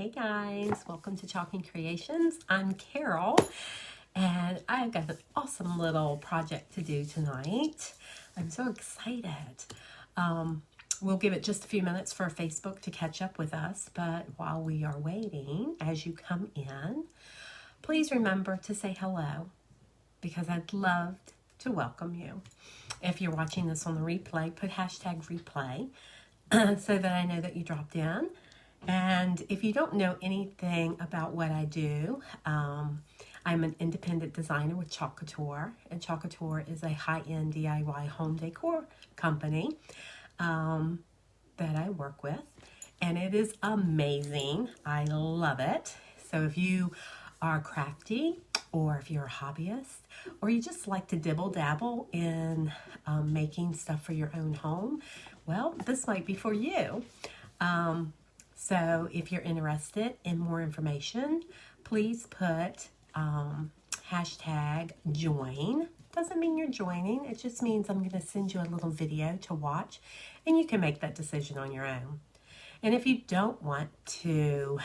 Hey guys, welcome to Chalking Creations. I'm Carol and I've got an awesome little project to do tonight. I'm so excited. We'll give it just a few minutes for Facebook to catch up with us, but while we are waiting, as you come in, please remember to say hello because I'd love to welcome you. If you're watching this on the replay, put hashtag replay so that I know that you dropped in. And if you don't know anything about what I do, I'm an independent designer with Couture, and Couture is a high-end DIY home decor company that I work with, and it is amazing. I love it. So if you are crafty, or if you're a hobbyist, or you just like to dibble-dabble in making stuff for your own home, well, this might be for you. So if you're interested in more information, please put hashtag join. Doesn't mean you're joining. It just means I'm going to send you a little video to watch and you can make that decision on your own. And if you don't want to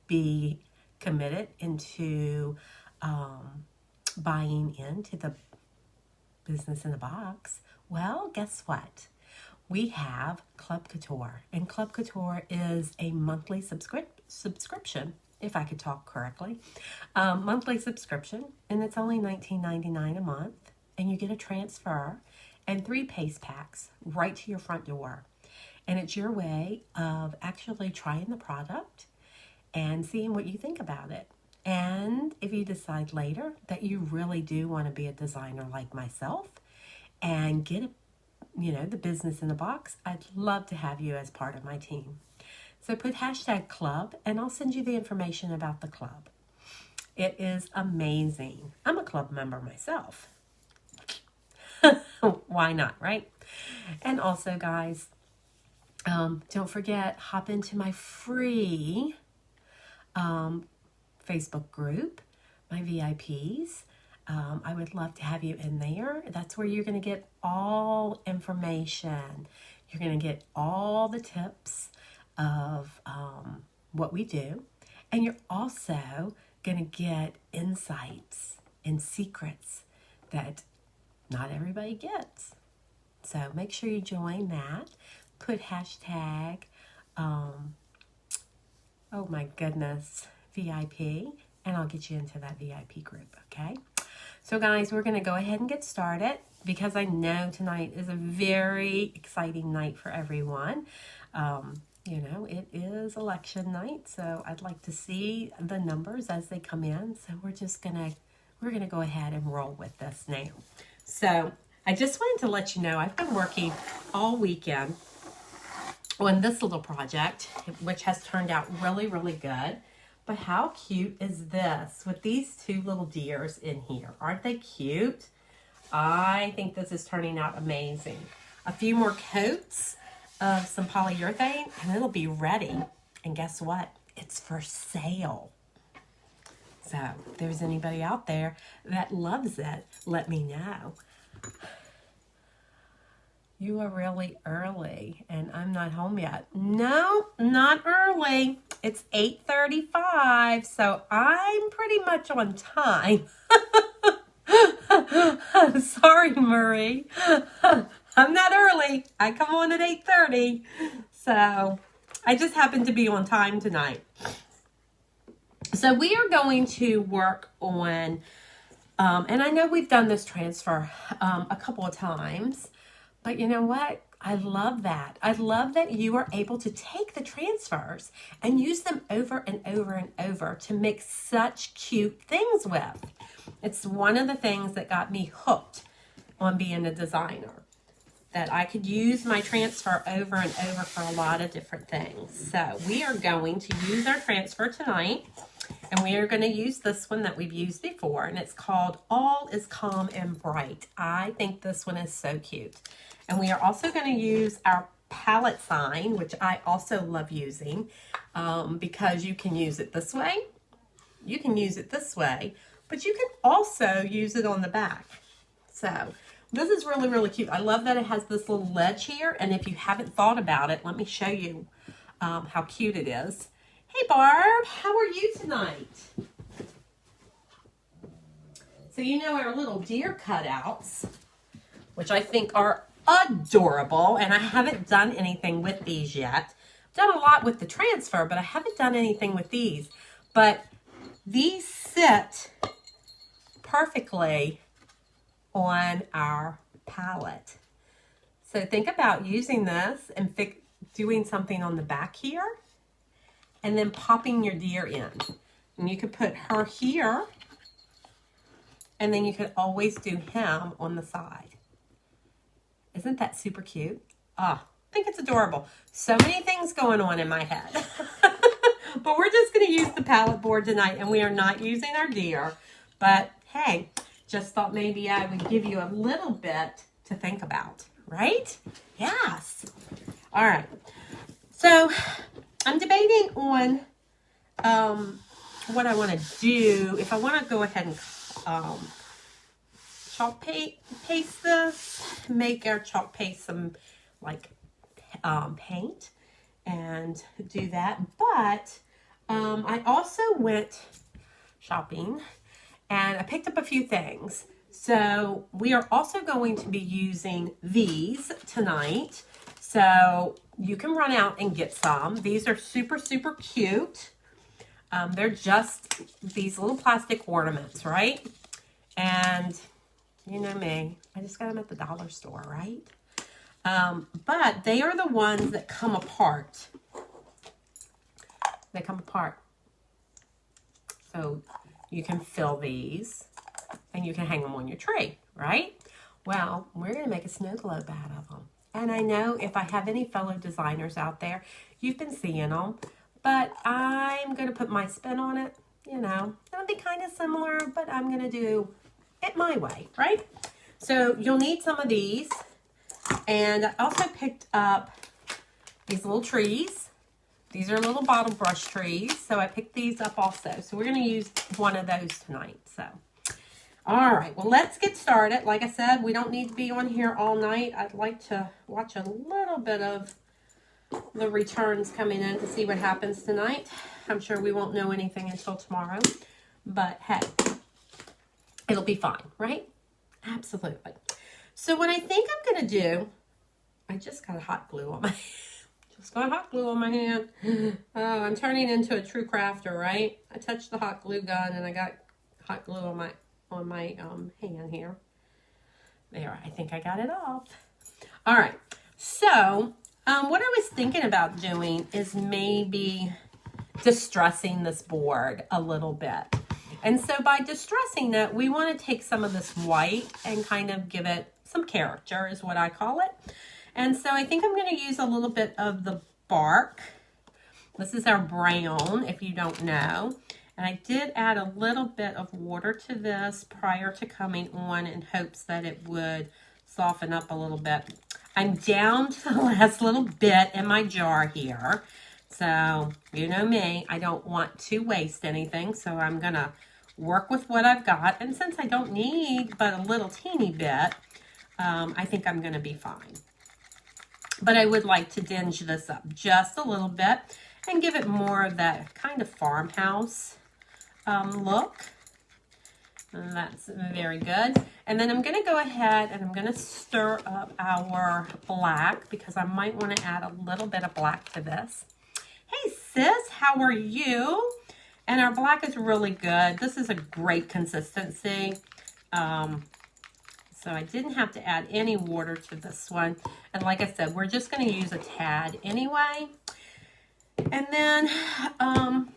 be committed into buying into the business in a box, well, guess what? We have Club Couture, and Club Couture is a monthly subscription, if I could talk correctly, monthly subscription, and it's only $19.99 a month, and you get a transfer and 3 paste packs right to your front door, and it's your way of actually trying the product and seeing what you think about it. And if you decide later that you really do want to be a designer like myself and get the business in the box, I'd love to have you as part of my team. So put hashtag club and I'll send you the information about the club. It is amazing. I'm a club member myself. Why not, right? And also, guys, don't forget, hop into my free Facebook group, my VIPs. I would love to have you in there. That's where you're going to get all information. You're going to get all the tips of what we do. And you're also going to get insights and secrets that not everybody gets. So make sure you join that. Put hashtag, oh my goodness, VIP, and I'll get you into that VIP group, okay? So guys, we're going to go ahead and get started because I know tonight is a very exciting night for everyone. It is election night, so I'd like to see the numbers as they come in. So we're going to go ahead and roll with this now. So I just wanted to let you know I've been working all weekend on this little project, which has turned out really, really good. But how cute is this with these 2 little deers in here? Aren't they cute? I think this is turning out amazing. A few more coats of some polyurethane and it'll be ready. And guess what? It's for sale. So if there's anybody out there that loves it, let me know. You are really early and I'm not home yet. No, not early. It's 8:35, so I'm pretty much on time. Sorry, Marie. I'm not early. I come on at 8:30. So I just happen to be on time tonight. So we are going to work on, and I know we've done this transfer a couple of times, but you know what? I love that. I love that you are able to take the transfers and use them over and over and over to make such cute things with. It's one of the things that got me hooked on being a designer, that I could use my transfer over and over for a lot of different things. So we are going to use our transfer tonight, and we are going to use this one that we've used before, and it's called All is Calm and Bright. I think this one is so cute. And we are also going to use our palette sign, which I also love using, because you can use it this way. You can use it this way, but you can also use it on the back. So this is really, really cute. I love that it has this little ledge here. And if you haven't thought about it, let me show you how cute it is. Hey Barb, how are you tonight? So you know our little deer cutouts, which I think are adorable, and I haven't done anything with these yet. I've done a lot with the transfer, but I haven't done anything with these. But these sit perfectly on our palette. So think about using this and doing something on the back here, and then popping your deer in. And you could put her here, and then you could always do him on the side. Isn't that super cute? Ah, I think it's adorable. So many things going on in my head. But we're just going to use the palette board tonight, and we are not using our deer. But hey, just thought maybe I would give you a little bit to think about, right? Yes. All right. So I'm debating on what I want to do. If I want to go ahead and chalk paste this, make our chalk paste some like paint and do that. But I also went shopping and I picked up a few things. So we are also going to be using these tonight. So you can run out and get some. These are super, super cute. They're just these little plastic ornaments, right? And you know me, I just got them at the dollar store, right? But they are the ones that come apart. They come apart. So you can fill these and you can hang them on your tree, right? Well, we're going to make a snow globe out of them. And I know if I have any fellow designers out there, you've been seeing them, but I'm going to put my spin on it. You know, it'll be kind of similar, but I'm going to do it my way, right? So you'll need some of these. And I also picked up these little trees. These are little bottle brush trees. So I picked these up also. So we're going to use one of those tonight. So, all right. Well, let's get started. Like I said, we don't need to be on here all night. I'd like to watch a little bit of the returns coming in to see what happens tonight. I'm sure we won't know anything until tomorrow. But hey, it'll be fine, right? Absolutely. So what I think I'm going to do, I just got hot glue on my just got hot glue on my hand. Oh, I'm turning into a true crafter, right? I touched the hot glue gun and I got hot glue on my hand here. There, I think I got it off. All right. So, what I was thinking about doing is maybe distressing this board a little bit. And so by distressing it, we want to take some of this white and kind of give it some character is what I call it. And so I think I'm going to use a little bit of the bark. This is our brown, if you don't know. And I did add a little bit of water to this prior to coming on in hopes that it would soften up a little bit. I'm down to the last little bit in my jar here. So, you know me, I don't want to waste anything. So I'm going to work with what I've got. And since I don't need but a little teeny bit, I think I'm going to be fine. But I would like to dinge this up just a little bit and give it more of that kind of farmhouse look. And that's very good. And then I'm going to go ahead and I'm going to stir up our black because I might want to add a little bit of black to this. Hey sis, how are you? And our black is really good. This is a great consistency. So I didn't have to add any water to this one. And like I said, we're just going to use a tad anyway. And then I'm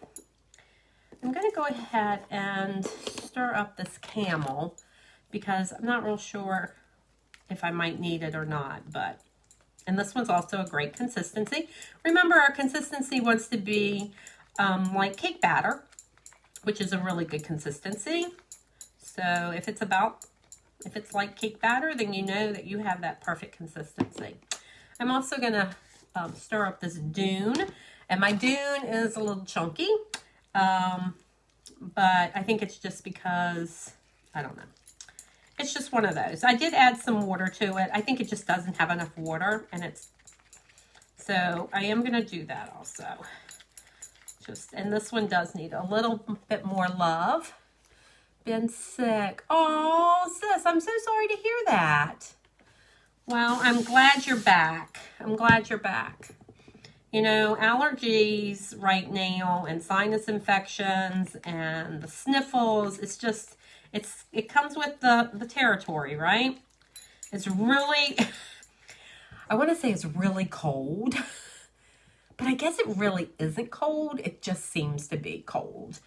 going to go ahead and stir up this camel because I'm not real sure if I might need it or not. And this one's also a great consistency. Remember, our consistency wants to be like cake batter, which is a really good consistency. So if it's like cake batter, then you know that you have that perfect consistency. I'm also going to stir up this dune. And my dune is a little chunky. But I think it's just because, I don't know. It's just one of those. I did add some water to it. I think it just doesn't have enough water. So I am going to do that also. And this one does need a little bit more love. Been sick. Oh, sis, I'm so sorry to hear that. Well, I'm glad you're back. I'm glad you're back. You know, allergies right now and sinus infections and the sniffles, it comes with the territory, right? It's really, I want to say it's really cold, but I guess it really isn't cold. It just seems to be cold.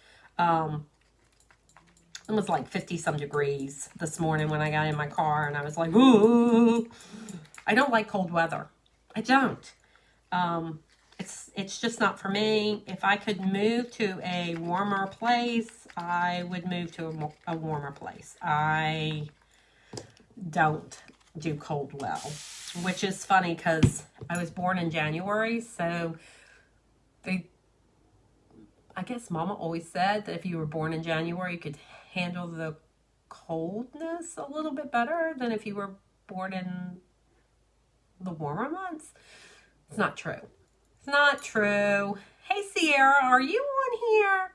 It was like 50 some degrees this morning when I got in my car, and I was like, ooh, I don't like cold weather. I don't. It's just not for me. If I could move to a warmer place, I would move to a warmer place. I don't do cold well, which is funny because I was born in January, so I guess Mama always said that if you were born in January, you could handle the coldness a little bit better than if you were born in the warmer months. It's not true. It's not true. Hey, Sierra, are you on here?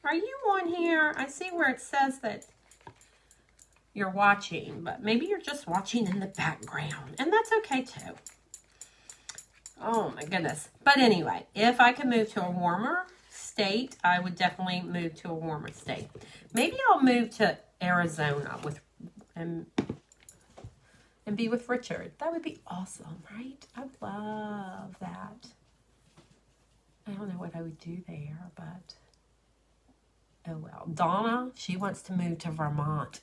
Are you on here? I see where it says that you're watching, but maybe you're just watching in the background, and that's okay too. Oh my goodness. But anyway, if I could move to a warmer state, I would definitely move to a warmer state. Maybe I'll move to Arizona and be with Richard. That would be awesome, right? I would love that. I don't know what I would do there, but oh well. Donna, she wants to move to Vermont.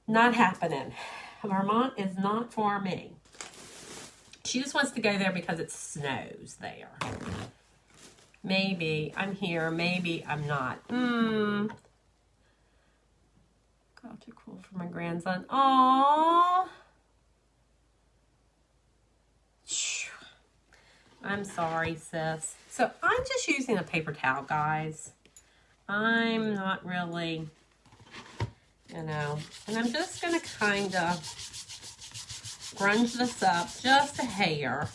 Not happening. Vermont is not for me. She just wants to go there because it snows there. Maybe I'm here, maybe I'm not. Couture cool for my grandson. Aww. I'm sorry, sis. So I'm just using a paper towel, guys. I'm not really, you know, and I'm just going to kind of grunge this up just a hair.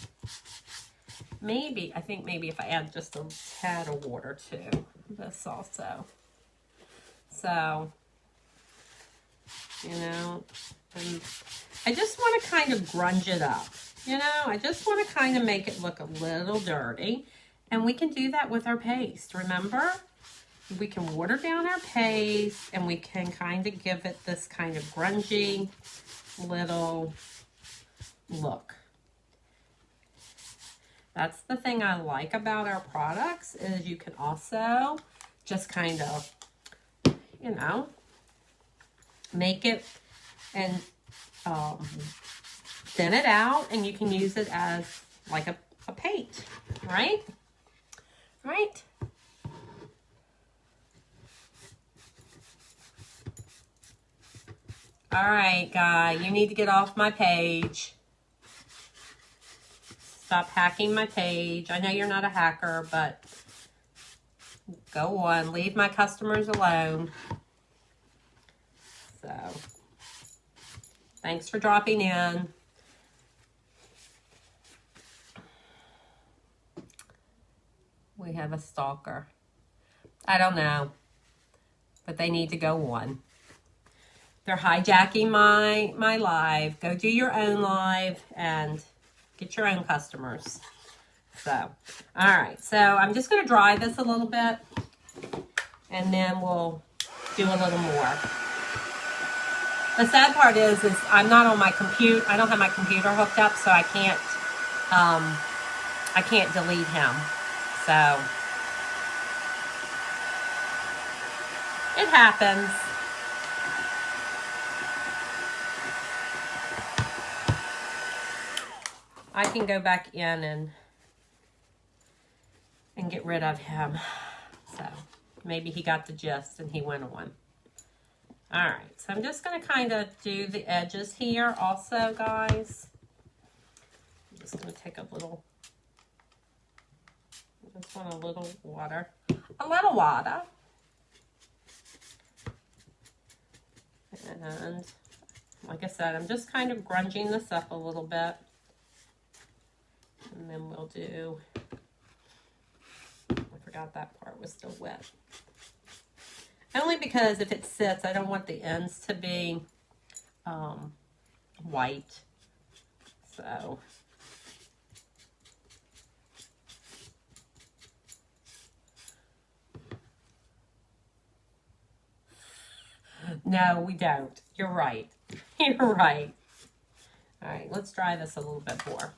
Maybe, I think maybe if I add just a tad of water to this also. So, you know, and I just want to kind of grunge it up. You know, I just want to kind of make it look a little dirty. And we can do that with our paste, remember? We can water down our paste and we can kind of give it this kind of grungy little look. That's the thing I like about our products is you can also just kind of, you know, make it and thin it out, and you can use it as like a paint, right? Right? All right, guy, you need to get off my page. Stop hacking my page. I know you're not a hacker, but go on. Leave my customers alone. So, thanks for dropping in. We have a stalker. I don't know, but they need to go on. They're hijacking my live. Go do your own live and get your own customers. So, all right. So I'm just going to dry this a little bit, and then we'll do a little more. The sad part is I'm not on my computer. I don't have my computer hooked up, so I can't delete him. So it happens. I can go back in and get rid of him. So maybe he got the gist and he went on. All right, so I'm just going to kind of do the edges here also, guys. I'm just going to take a little, I just want a little water. A little water. And like I said, I'm just kind of grunging this up a little bit. And then we'll do forgot that part was still wet. Only because if it sits, I don't want the ends to be white. So no, we don't. You're right. You're right. All right, let's dry this a little bit more.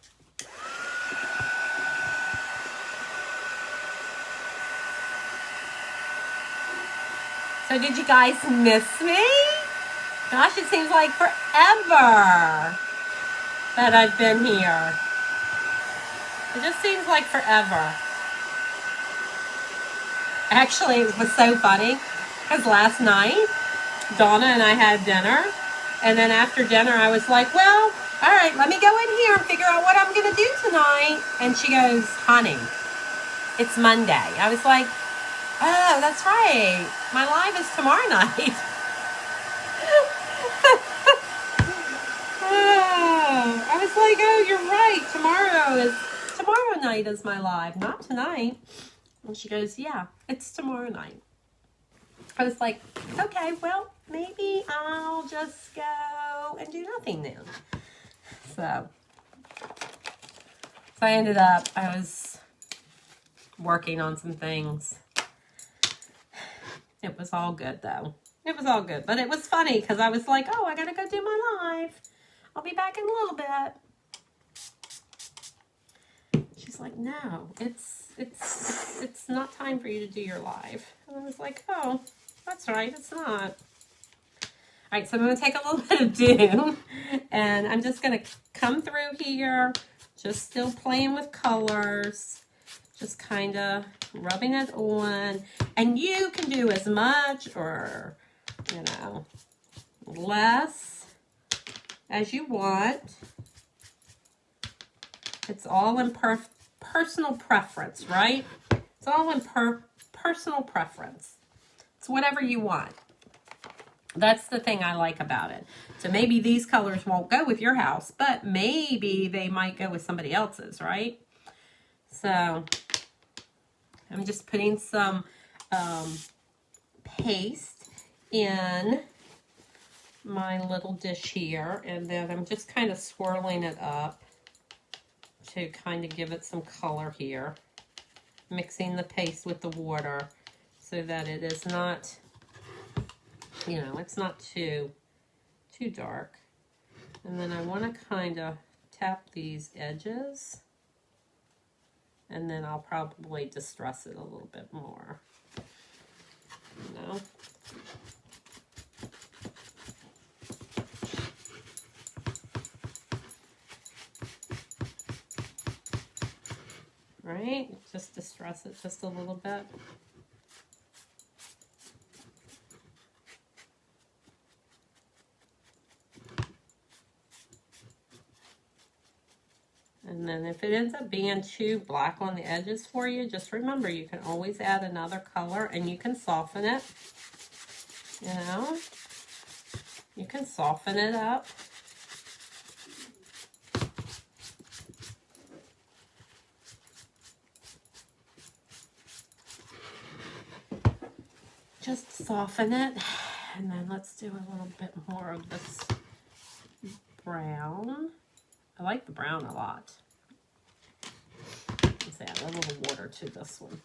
So did you guys miss me? Gosh, it seems like forever that I've been here. It just seems like forever. Actually, it was so funny because last night, Donna and I had dinner. And then after dinner, I was like, well, all right, let me go in here and figure out what I'm going to do tonight. And she goes, honey, it's Monday. I was like, oh, that's right. My live is tomorrow night. Oh, I was like, oh, you're right. Tomorrow night is my live, not tonight. And she goes, yeah, it's tomorrow night. I was like, okay, well, maybe I'll just go and do nothing then. So I ended up, I was working on some things. It was all good, though. It was all good. But it was funny because I was like, oh, I got to go do my live. I'll be back in a little bit. She's like, no, it's not time for you to do your live. And I was like, oh, that's right, it's not. All right, so I'm going to take a little bit of dew, and I'm just going to come through here, just still playing with colors, just kind of rubbing it on. And you can do as much or, you know, less as you want. It's all in personal preference, right? It's all in personal preference. It's whatever you want. That's the thing I like about it. So maybe these colors won't go with your house, but maybe they might go with somebody else's, right? So I'm just putting some paste in my little dish here, and then I'm just kind of swirling it up to kind of give it some color here, mixing the paste with the water so that it is not, you know, it's not too dark. And then I want to kind of tap these edges, and then I'll probably distress it a little bit more, you know. Right? Just distress it just a little bit. And then if it ends up being too black on the edges for you, just remember you can always add another color and you can soften it. You know? You can soften it up. Just soften it, and then let's do a little bit more of this brown. I like the brown a lot. Let's add a little water to this one.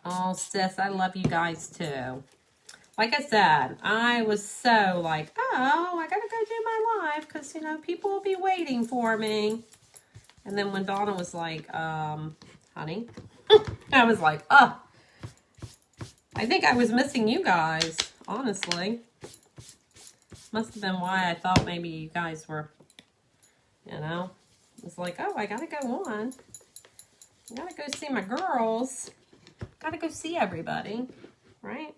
Oh, sis, I love you guys too. Like I said, I was so like, oh, I gotta go do my live because, you know, people will be waiting for me. And then when Donna was like, honey, I was like, oh, I think I was missing you guys, honestly. Must have been why I thought maybe you guys were, you know, it was like, oh, I gotta go on. I gotta go see my girls. Gotta go see everybody, right?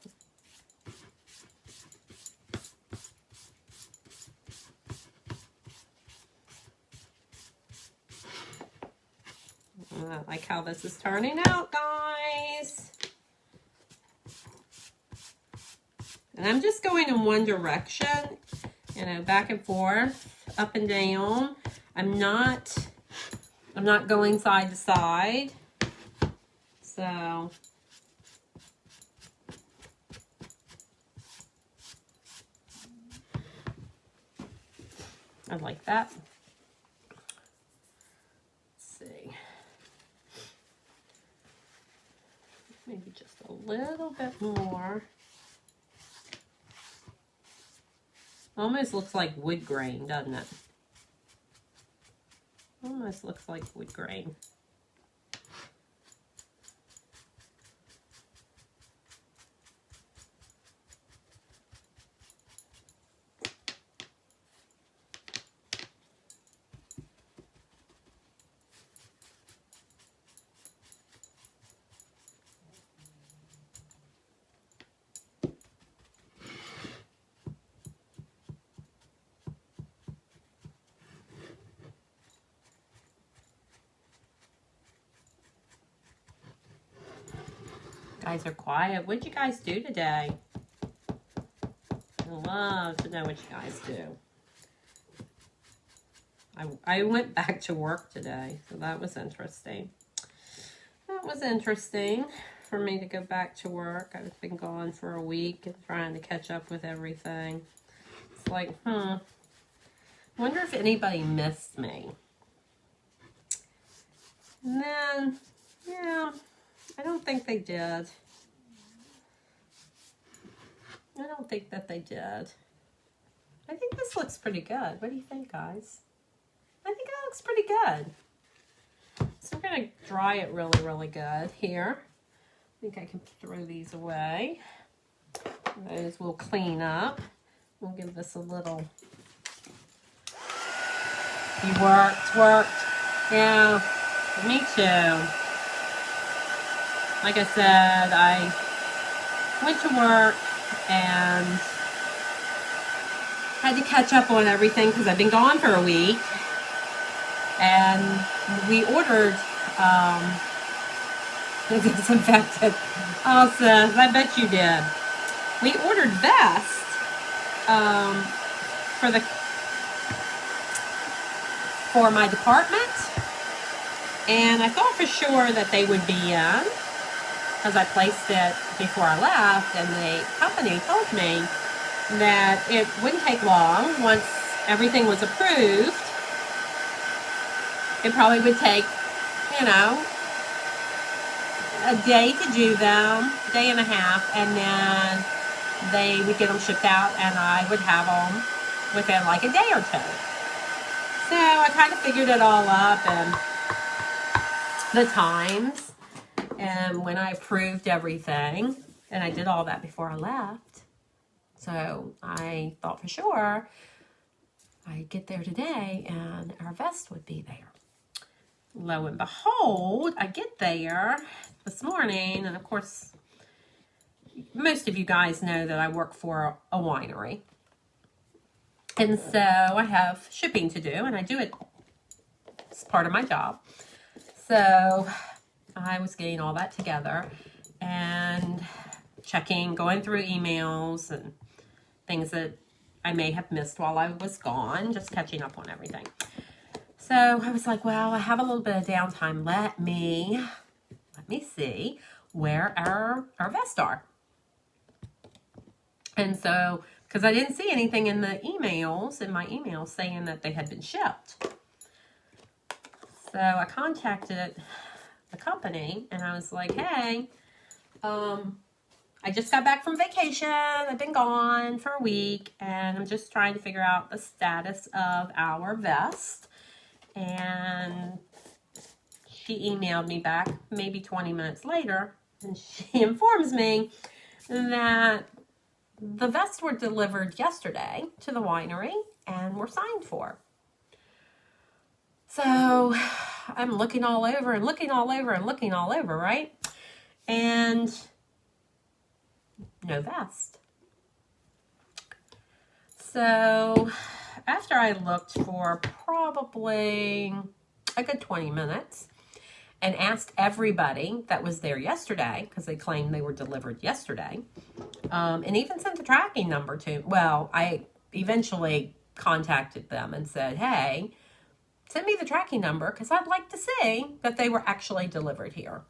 I like how this is turning out, guys. And I'm just going in one direction, you know, back and forth, up and down. I'm not I'm not going side to side. So I like that. Let's see. Maybe just a little bit more. Almost looks like wood grain, doesn't it? Almost looks like wood grain. Guys are quiet. What'd you guys do today? I'd love to know what you guys do. I went back to work today, so that was interesting. That was interesting for me to go back to work. I've been gone for a week and trying to catch up with everything. It's like, wonder if anybody missed me. And then, yeah, I don't think they did. I don't think that they did. I think this looks pretty good. What do you think, guys? I think it looks pretty good. So I'm going to dry it really, really good here. I think I can throw these away. Those will clean up. We'll give this a little... You worked. Yeah, me too. Like I said, I went to work and had to catch up on everything because I've been gone for a week. And we ordered disinfectant. Oh, sis, I bet you did. We ordered vests for my department, and I thought for sure that they would be in because I placed it before I left, and the company told me that it wouldn't take long. Once everything was approved, it probably would take, you know, a day to do them, a day and a half, and then they would get them shipped out, and I would have them within like a day or two. So I kind of figured it all up, and the times, and when I approved everything, and I did all that before I left. So I thought for sure I'd get there today, and our vest would be there. Lo and behold, I get there this morning, and of course, most of you guys know that I work for a winery. And so I have shipping to do, and I do it as part of my job. So I was getting all that together and checking, going through emails and things that I may have missed while I was gone, just catching up on everything. So I was like, well, I have a little bit of downtime. Let me see where our vests are. And so, because I didn't see anything in my emails saying that they had been shipped. So I contacted the company and I was like, hey, I just got back from vacation. I've been gone for a week and I'm just trying to figure out the status of our vest. And she emailed me back maybe 20 minutes later, and she informs me that the vests were delivered yesterday to the winery and were signed for. So I'm looking all over and looking all over and looking all over, right? And no vest. So after I looked for probably a good 20 minutes and asked everybody that was there yesterday, because they claimed they were delivered yesterday, and even sent the tracking number to, well, I eventually contacted them and said, hey, send me the tracking number because I'd like to see that they were actually delivered here.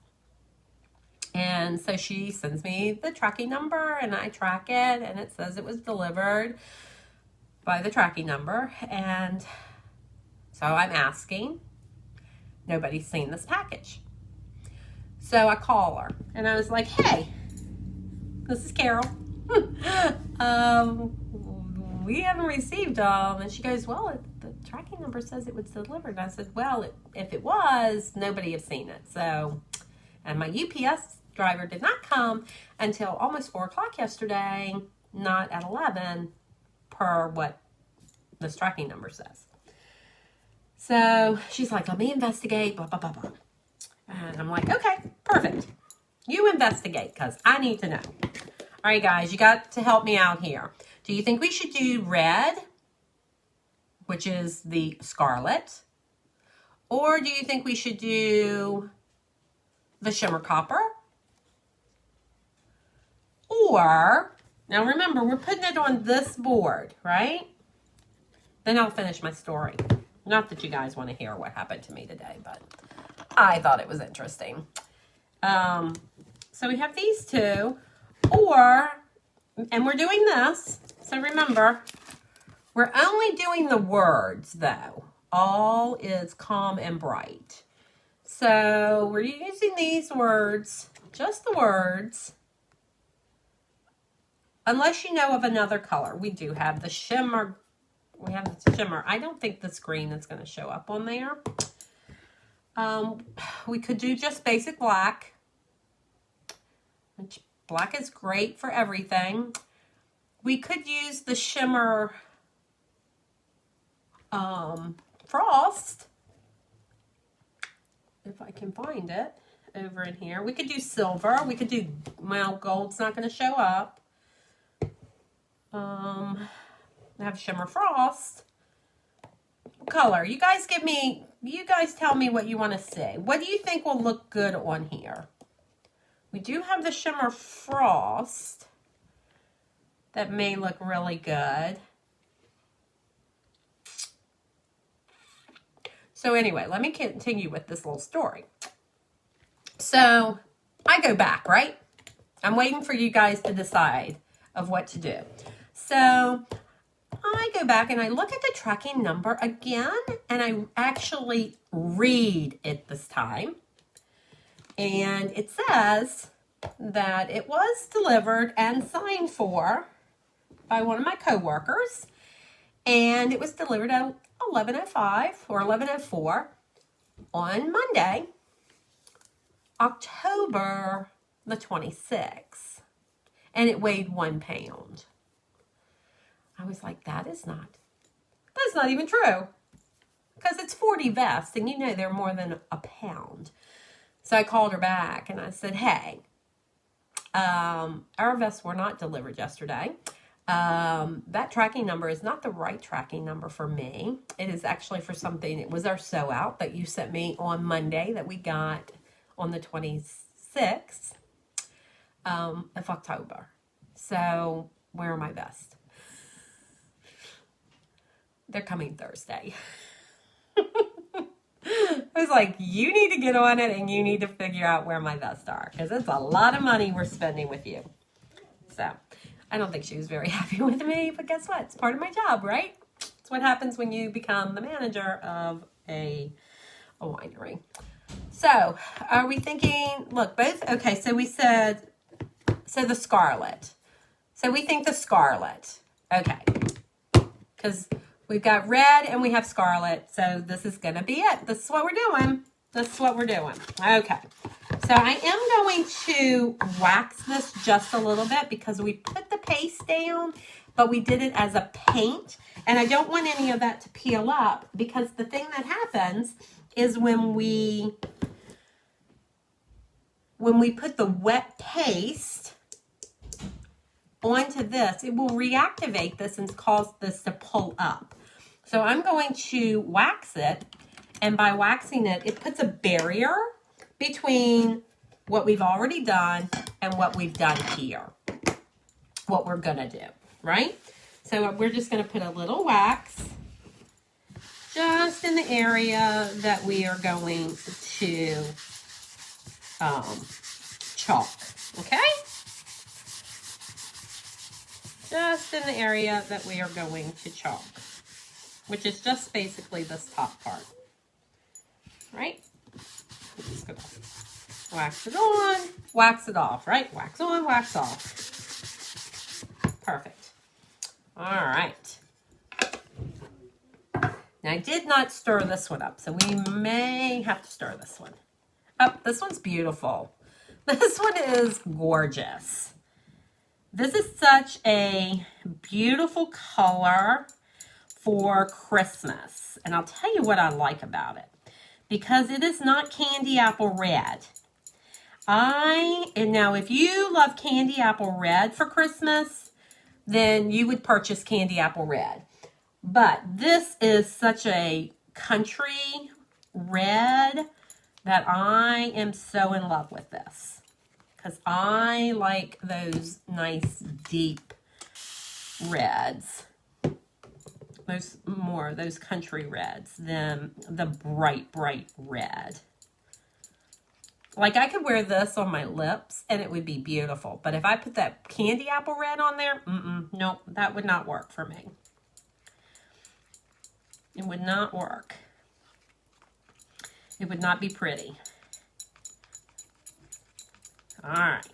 And so she sends me the tracking number and I track it and it says it was delivered by the tracking number. And so I'm asking, nobody's seen this package. So I call her and I was like, hey, this is Carol. We haven't received them. And she goes, well, the tracking number says it was delivered. And I said, well, if it was, nobody has seen it. So, and my UPS driver did not come until almost 4 o'clock yesterday, not at 11 per what this tracking number says. So she's like, let me investigate, blah, blah, blah, blah. And I'm like, okay, perfect. You investigate because I need to know. All right, guys, you got to help me out here. Do you think we should do red, which is the scarlet? Or do you think we should do the shimmer copper? Or, now remember, we're putting it on this board, right? Then I'll finish my story. Not that you guys want to hear what happened to me today, but I thought it was interesting. So we have these two. Or, and we're doing this. So remember, we're only doing the words, though. All is calm and bright. So we're using these words, just the words. Unless you know of another color. We do have the shimmer. We have the shimmer. I don't think this green is going to show up on there. We could do just basic black. Which black is great for everything. We could use the shimmer frost. If I can find it over in here. We could do silver. We could do, well, gold's not going to show up. Have shimmer frost. What color? You guys tell me what you want to see. What do you think will look good on here? We do have the shimmer frost. That may look really good. So anyway, let me continue with this little story. So I go back, right? I'm waiting for you guys to decide of what to do. So I go back and I look at the tracking number again, and I actually read it this time. And it says that it was delivered and signed for by one of my coworkers, and it was delivered at 11:05 or 11:04 on Monday, October the 26th, and it weighed 1 pound. I was like, that's not even true, because it's 40 vests, and you know they're more than a pound. So I called her back and I said, hey, our vests were not delivered yesterday. That tracking number is not the right tracking number for me. It is actually for something. It was our sew out that you sent me on Monday that we got on the 26th of October. So where are my vests? They're coming Thursday. I was like, you need to get on it and you need to figure out where my vests are, because it's a lot of money we're spending with you. So I don't think she was very happy with me, but guess what? It's part of my job, right? It's what happens when you become the manager of a winery. So are we thinking, look, both, okay, so we said, so the scarlet. So we think the scarlet. Okay. Because we've got red and we have scarlet. So this is going to be it. This is what we're doing. This is what we're doing. Okay. So I am going to wax this just a little bit because we put the paste down, but we did it as a paint. And I don't want any of that to peel up, because the thing that happens is when we put the wet paste onto this, it will reactivate this and cause this to pull up. So I'm going to wax it, and by waxing it, it puts a barrier between what we've already done and what we've done here, what we're going to do, right? So we're just going to put a little wax just in the area that we are going to chalk, okay? Just in the area that we are going to chalk, which is just basically this top part, right? Just gonna wax it on, wax it off, right? Wax on, wax off. Perfect. All right. Now, I did not stir this one up, so we may have to stir this one up. This one's beautiful. This one is gorgeous. This is such a beautiful color for Christmas. And I'll tell you what I like about it. Because it is not candy apple red. And now if you love candy apple red for Christmas, then you would purchase candy apple red. But this is such a country red that I am so in love with this. Because I like those nice deep reds. Those country reds than the bright red. Like I could wear this on my lips and it would be beautiful. But if I put that candy apple red on there, nope, that would not work for me. It would not work. It would not be pretty. All right.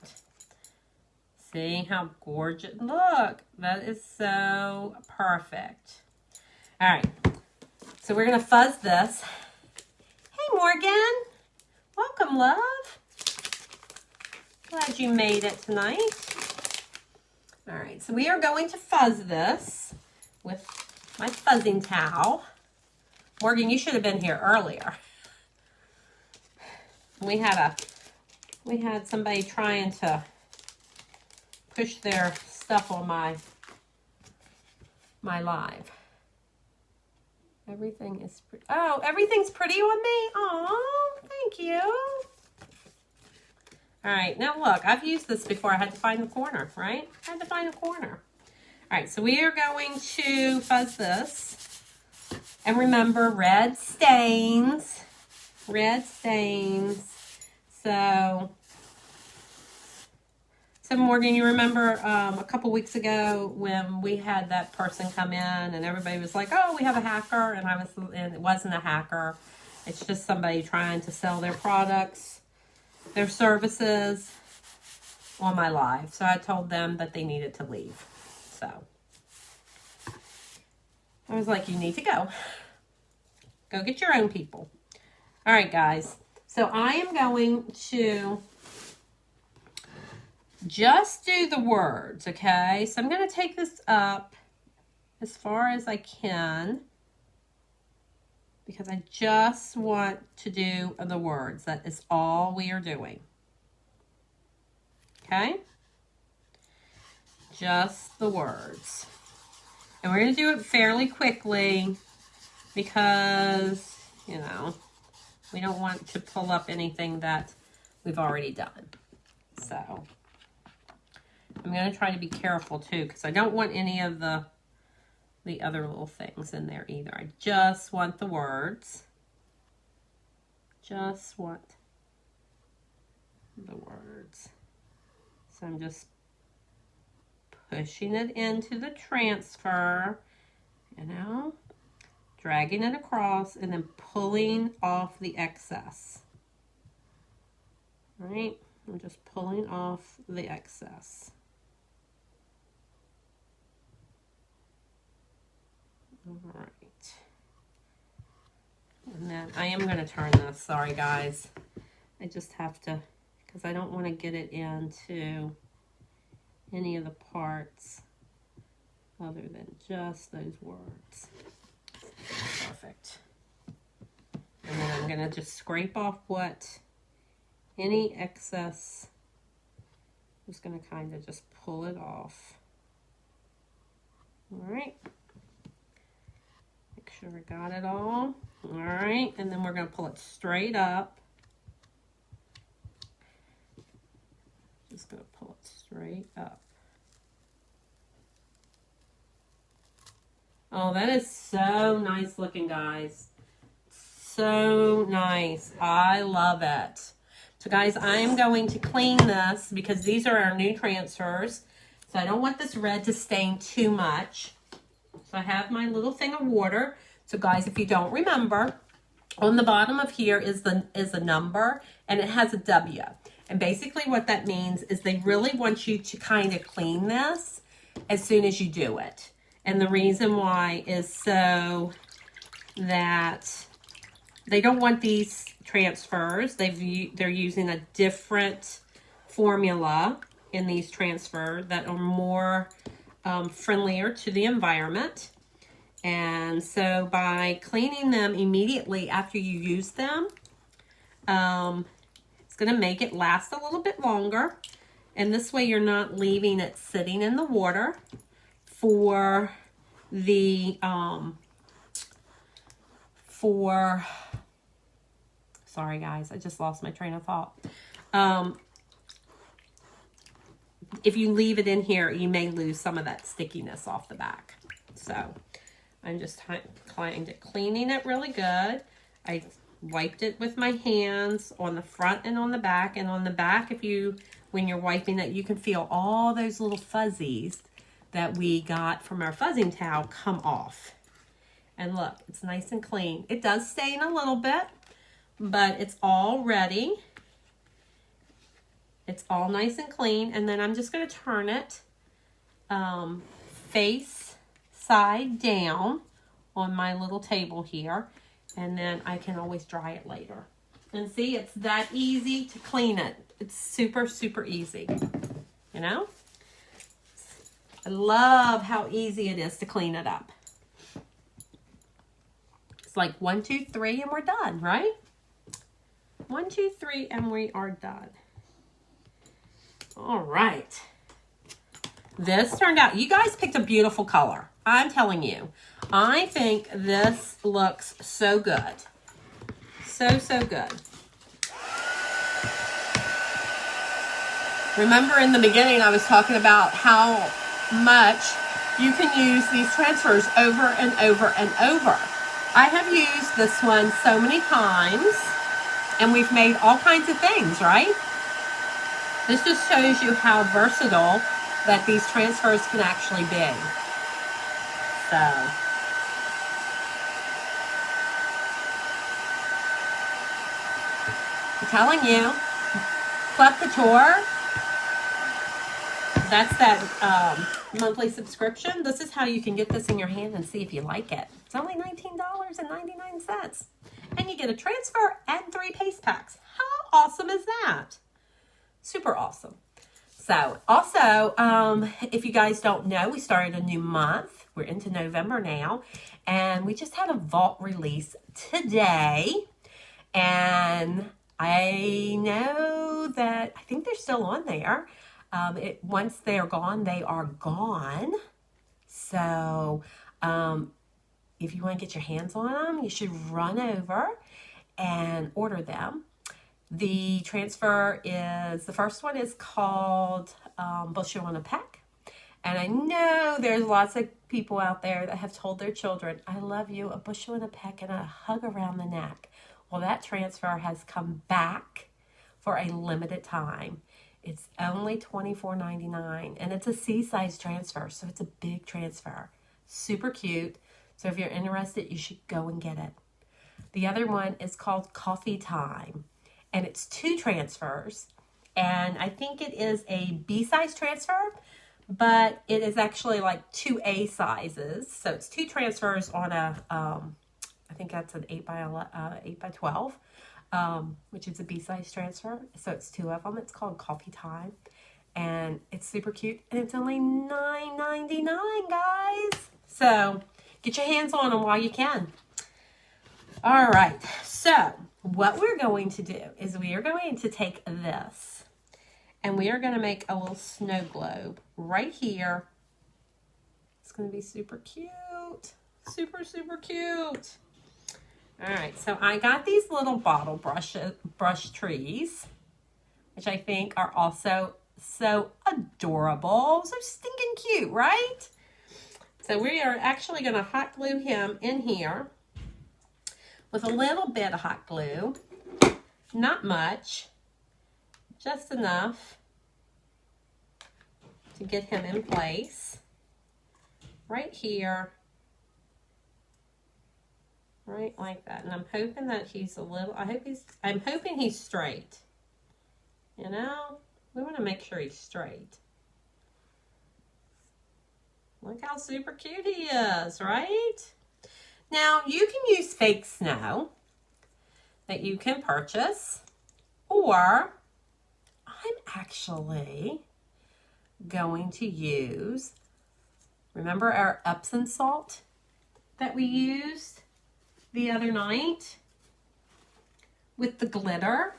See how gorgeous. Look, that is so perfect. All right. So we're going to fuzz this. Hey, Morgan. Welcome, love. Glad you made it tonight. All right. So we are going to fuzz this with my fuzzing towel. Morgan, you should have been here earlier. We had somebody trying to push their stuff on my live. Everything is pretty. Oh, everything's pretty on me? Oh, thank you. All right, now look, I've used this before. I had to find the corner, right? I had to find the corner. All right, so we are going to fuzz this. And remember, red stains. Red stains. So Morgan, you remember a couple weeks ago when we had that person come in and everybody was like, oh, we have a hacker. And it wasn't a hacker. It's just somebody trying to sell their products, their services on my live. So I told them that they needed to leave. So I was like, you need to go. Go get your own people. All right, guys. So I am going to just do the words, okay? So I'm going to take this up as far as I can because I just want to do the words. That is all we are doing. Okay? Just the words. And we're going to do it fairly quickly because, you know, we don't want to pull up anything that we've already done. So I'm going to try to be careful too because I don't want any of the other little things in there either. I just want the words. Just want the words. So I'm just pushing it into the transfer, you know, dragging it across and then pulling off the excess. All right, I'm just pulling off the excess. All right. And then I am going to turn this. Sorry, guys. I just have to, because I don't want to get it into any of the parts other than just those words. Perfect. And then I'm going to just scrape off any excess. I'm just going to kind of just pull it off. All right. Make sure I got it all. All right. And then we're going to pull it straight up. Just going to pull it straight up. Oh, that is so nice looking, guys. So nice. I love it. So guys, I'm going to clean this because these are our new transfers. So I don't want this red to stain too much. So I have my little thing of water. So guys, if you don't remember, on the bottom of here is a number, and it has a W. And basically what that means is they really want you to kind of clean this as soon as you do it. And the reason why is so that they don't want these transfers. They're using a different formula in these transfers that are more friendlier to the environment. And so by cleaning them immediately after you use them, it's going to make it last a little bit longer. And this way you're not leaving it sitting in the water for the, sorry guys, I just lost my train of thought. If you leave it in here, you may lose some of that stickiness off the back. So I'm just kind of cleaning it really good. I wiped it with my hands on the front and on the back. And on the back, when you're wiping it, you can feel all those little fuzzies that we got from our fuzzing towel come off. And look, it's nice and clean. It does stain a little bit, but it's all ready. It's all nice and clean. And then I'm just going to turn it face side down on my little table here. And then I can always dry it later. And see, it's that easy to clean it. It's super, super easy. You know? I love how easy it is to clean it up. It's like 1, 2, 3, and we're done, right? 1, 2, 3, and we are done. All right. This turned out, you guys picked a beautiful color. I'm telling you. I think this looks so good. So, so good. Remember in the beginning I was talking about how much you can use these transfers over and over and over. I have used this one so many times, and we've made all kinds of things, right? This just shows you how versatile that these transfers can actually be. So, I'm telling you, Couture, that's that monthly subscription. This is how you can get this in your hand and see if you like it. It's only $19.99. And you get a transfer and 3 paste packs. How awesome is that? Super awesome. So also, if you guys don't know, we started a new month. We're into November now. And we just had a vault release today. And I know that, I think they're still on there. Once they're gone, they are gone. So if you want to get your hands on them, you should run over and order them. The transfer is, the first one is called Bushel and a Peck. And I know there's lots of people out there that have told their children, I love you, a bushel and a peck and a hug around the neck. Well, that transfer has come back for a limited time. It's only $24.99, and it's a C-size transfer, so it's a big transfer. Super cute. So if you're interested, you should go and get it. The other one is called Coffee Time, and it's 2 transfers, and I think it is a B-size transfer, but it is actually like 2 A sizes. So it's 2 transfers on a, I think that's an 8 by 12. Which is a B-size transfer. So it's 2 of them. It's called Coffee Time. And it's super cute. And it's only $9.99, guys. So get your hands on them while you can. All right. So what we're going to do is we are going to take this. And we are going to make a little snow globe right here. It's going to be super cute. Super, super cute. All right, so I got these little bottle brush trees, which I think are also so adorable. So stinking cute, right? So we are actually going to hot glue him in here with a little bit of hot glue. Not much, just enough to get him in place. Right here. Right like that. And I'm hoping that he's a little, I'm hoping he's straight. You know, we want to make sure he's straight. Look how super cute he is, right? Now, you can use fake snow that you can purchase, or I'm actually going to use, remember our Epsom salt that we used the other night with the glitter?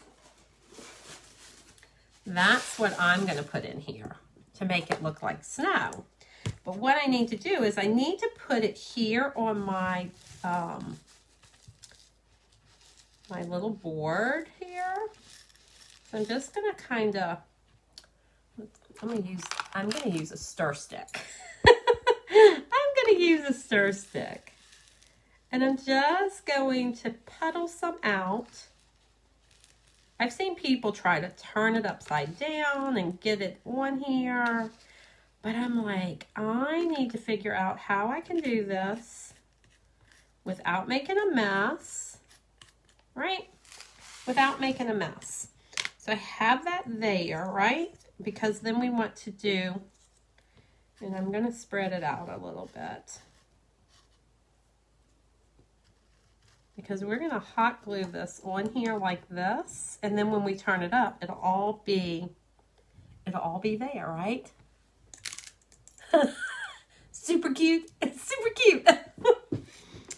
That's what I'm going to put in here to make it look like snow. But what I need to do is I need to put it here on my my little board here. So I'm just going to kind of, I'm going to use a stir stick. I'm going to use a stir stick. And I'm just going to puddle some out. I've seen people try to turn it upside down and get it on here. But I'm like, I need to figure out how I can do this without making a mess, right? Without making a mess. So I have that there, right? Because then we want to do, and I'm going to spread it out a little bit. Because we're going to hot glue this on here like this. And then when we turn it up, it'll all be there, right? Super cute. It's super cute.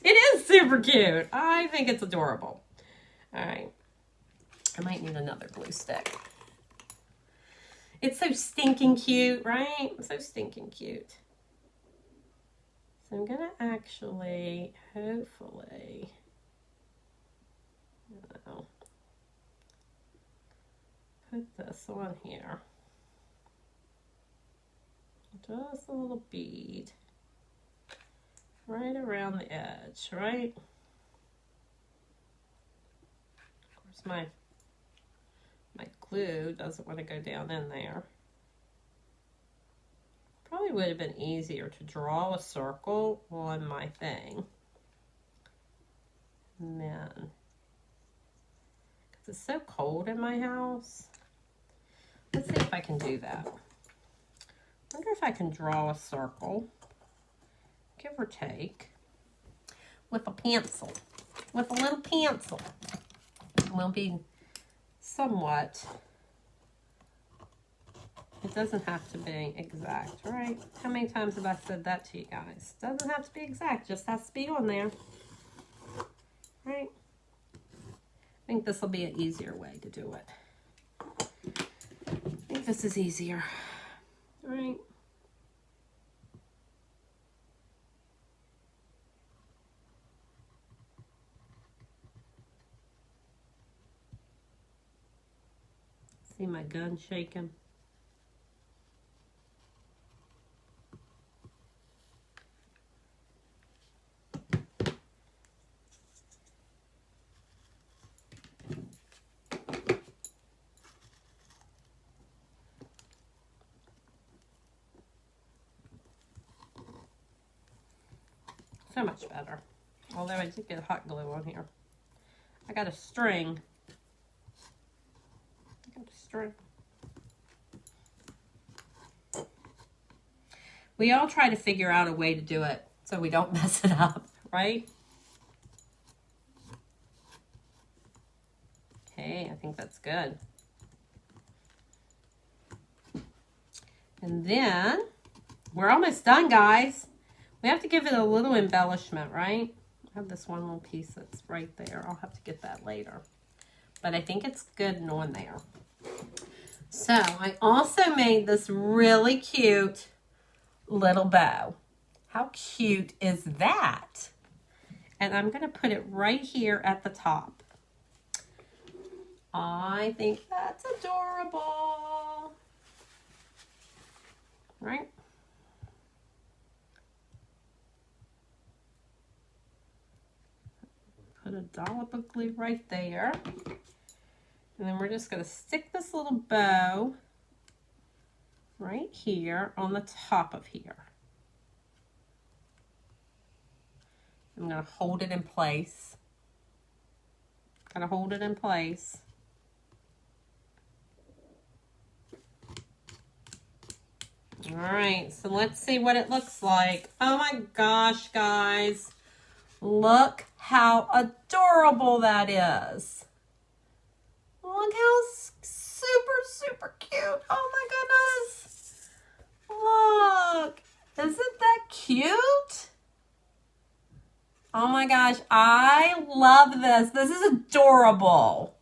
It is super cute. I think it's adorable. All right. I might need another glue stick. It's so stinking cute, right? So stinking cute. So I'm going to actually, hopefully, put this on here. Just a little bead right around the edge, right? Of course, my glue doesn't want to go down in there. Probably would have been easier to draw a circle on my thing. And then, because it's so cold in my house, let's see if I can do that. I wonder if I can draw a circle, give or take, with a pencil, with a little pencil. It will be somewhat, it doesn't have to be exact, right? How many times have I said that to you guys? Doesn't have to be exact, just has to be on there, right? I think this will be an easier way to do it. I think this is easier. Right. See my gun shaking. So much better. Although I did get hot glue on here. I got a string. We all try to figure out a way to do it so we don't mess it up, right? Okay, I think that's good. And then we're almost done, guys. We have to give it a little embellishment, right? I have this one little piece that's right there. I'll have to get that later. But I think it's good and on there. So I also made this really cute little bow. How cute is that? And I'm going to put it right here at the top. I think that's adorable. Right? a dollop of glue right there. And then we're just going to stick this little bow right here on the top of here. I'm going to hold it in place. Gotta hold it in place. All right, so let's see what it looks like. Oh my gosh, guys. Look how adorable that is. Look how super, super cute. Oh my goodness. Look. Isn't that cute? Oh my gosh, I love this. This is adorable.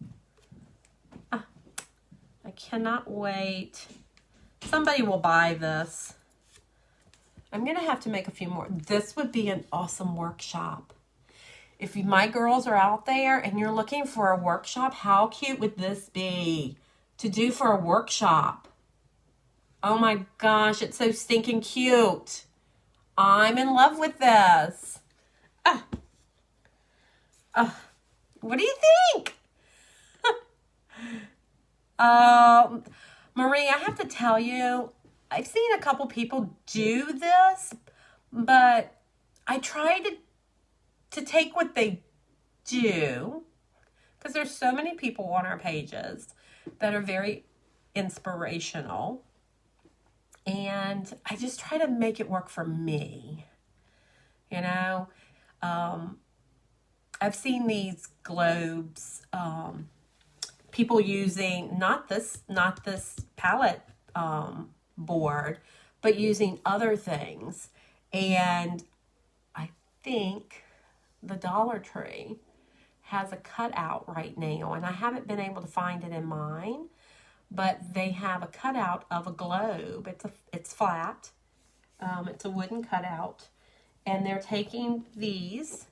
I cannot wait. Somebody will buy this. I'm going to have to make a few more. This would be an awesome workshop. If my girls are out there and you're looking for a workshop, how cute would this be to do for a workshop? Oh my gosh, it's so stinking cute. I'm in love with this. What do you think? Marie, I have to tell you, I've seen a couple people do this, but I try to take what they do, because there's so many people on our pages that are very inspirational, and I just try to make it work for me. You know, I've seen these globes, people using not this palette board, but using other things. And I think the Dollar Tree has a cutout right now, and I haven't been able to find it in mine, but they have a cutout of a globe. It's flat. It's a wooden cutout, and they're taking these,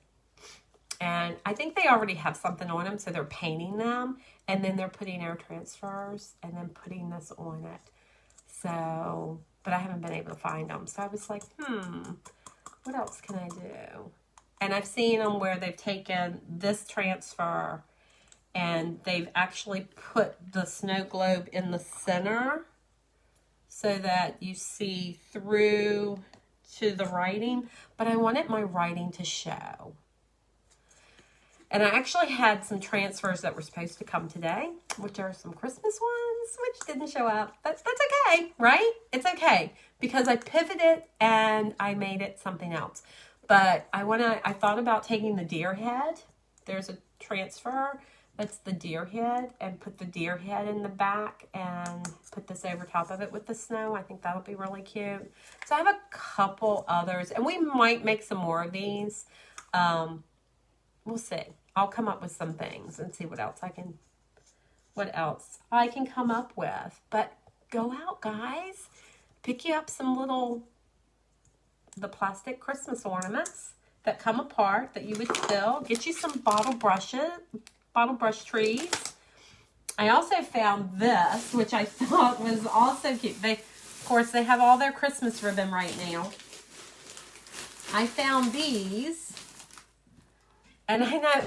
and I think they already have something on them, so they're painting them, and then they're putting air transfers and then putting this on it. So, but I haven't been able to find them. So I was like, what else can I do? And I've seen them where they've taken this transfer and they've actually put the snow globe in the center so that you see through to the writing. But I wanted my writing to show. And I actually had some transfers that were supposed to come today, which are some Christmas ones, which didn't show up. But that's okay, right? It's okay, because I pivoted and I made it something else. But I thought about taking the deer head. There's a transfer that's the deer head, and put the deer head in the back and put this over top of it with the snow. I think that would be really cute. So I have a couple others, and we might make some more of these. We'll see. I'll come up with some things and see what else I can come up with. But go out, guys. Pick you up some the plastic Christmas ornaments that come apart that you would fill. Get you some bottle brush trees. I also found this, which I thought was also cute. Of course, they have all their Christmas ribbon right now. I found these. And I know,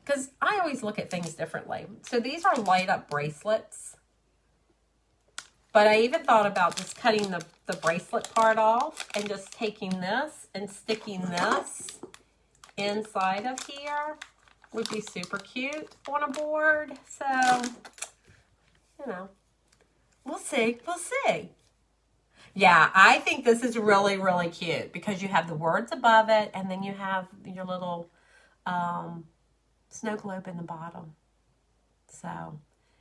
because I always look at things differently. So these are light up bracelets. But I even thought about just cutting the bracelet part off and just taking this and sticking this inside of here. Would be super cute on a board. So, you know, we'll see. We'll see. Yeah, I think this is really, really cute because you have the words above it and then you have your little snow globe in the bottom. So,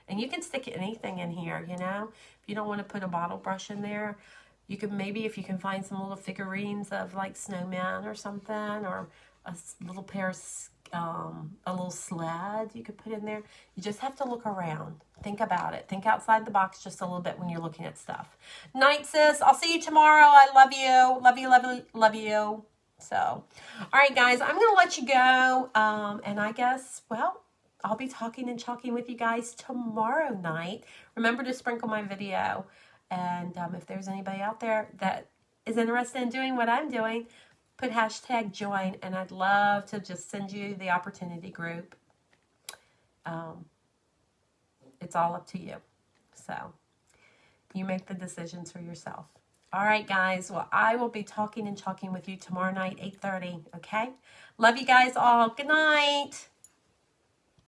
and you can stick anything in here, you know. If you don't want to put a bottle brush in there, you can maybe, if you can find some little figurines of like snowmen or something, or a little pair of, a little sled you could put in there. You just have to look around. Think about it. Think outside the box just a little bit when you're looking at stuff. Night, sis. I'll see you tomorrow. I love you. Love you, love you, love you. So, all right, guys, I'm going to let you go. And I guess, well, I'll be talking and chalking with you guys tomorrow night. Remember to sprinkle my video. And if there's anybody out there that is interested in doing what I'm doing, put hashtag join, and I'd love to just send you the opportunity group. It's all up to you. So you make the decisions for yourself. All right, guys. Well, I will be talking and chalking with you tomorrow night, 8:30. Okay? Love you guys all. Good night.